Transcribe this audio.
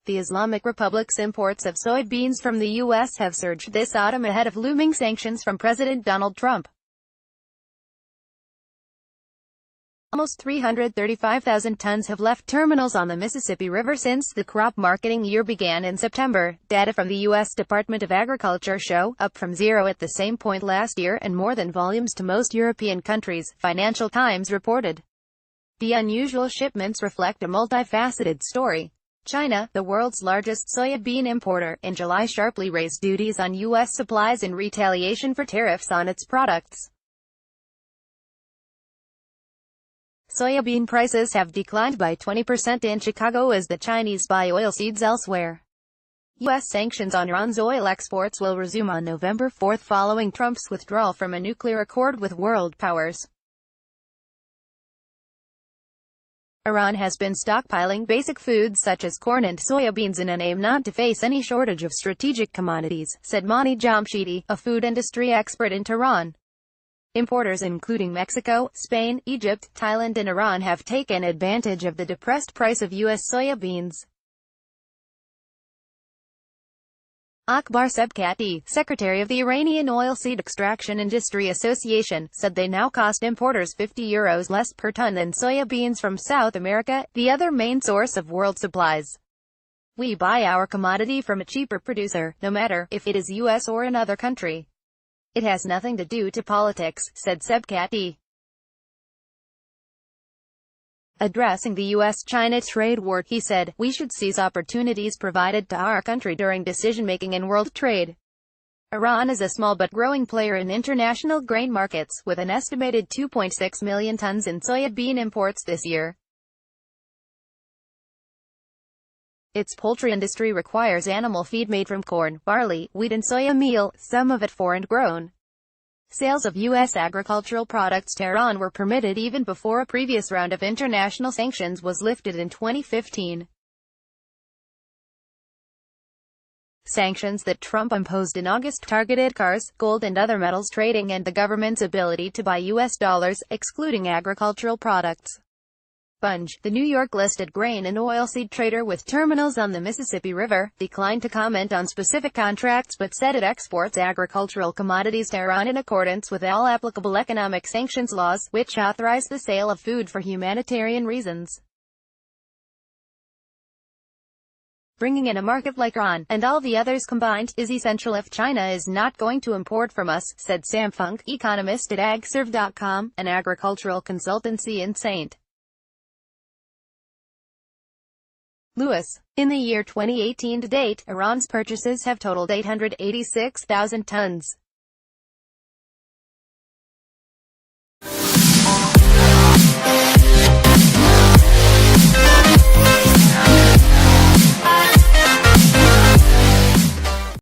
The Islamic Republic's imports of soybeans from the U.S. have surged this autumn ahead of looming sanctions from President Donald Trump. Almost 335,000 tons have left terminals on the Mississippi River since the crop marketing year began in September, data from the U.S. Department of Agriculture show, up from zero at the same point last year and more than volumes to most European countries, Financial Times reported. The unusual shipments reflect a multi-faceted story. China, the world's largest soya bean importer, in July sharply raised duties on U.S. supplies in retaliation for tariffs on its products. Soybean prices have declined by 20% in Chicago as the Chinese buy oilseeds elsewhere. U.S. sanctions on Iran's oil exports will resume on November 4 following Trump's withdrawal from a nuclear accord with world powers. Iran has been stockpiling basic foods such as corn and soybeans in an aim not to face any shortage of strategic commodities, said Mani Jamshidi, a food industry expert in Tehran. Importers including Mexico, Spain, Egypt, Thailand and Iran have taken advantage of the depressed price of U.S. soybeans. Akbar Sebkati, secretary of the Iranian Oilseed Extraction Industry Association, said they now cost importers €50 less per ton than soybeans from South America, the other main source of world supplies. We buy our commodity from a cheaper producer, no matter if it is U.S. or another country. It has nothing to do to politics, said Sebkati. Addressing the U.S.-China trade war, he said, "We should seize opportunities provided to our country during decision-making in world trade." Iran is a small but growing player in international grain markets, with an estimated 2.6 million tons in soybean imports this year. Its poultry industry requires animal feed made from corn, barley, wheat and soya meal, some of it foreign-grown. Sales of U.S. agricultural products to Iran were permitted even before a previous round of international sanctions was lifted in 2015. Sanctions that Trump imposed in August targeted cars, gold and other metals trading and the government's ability to buy U.S. dollars, excluding agricultural products. Bunge, the New York-listed grain and oilseed trader with terminals on the Mississippi River, declined to comment on specific contracts but said it exports agricultural commodities to Iran in accordance with all applicable economic sanctions laws, which authorize the sale of food for humanitarian reasons. Bringing in a market like Iran, and all the others combined, is essential if China is not going to import from us, said Sam Funk, economist at agserve.com, an agricultural consultancy in St. Louis. In the year 2018 to date, Iran's purchases have totaled 886,000 tons.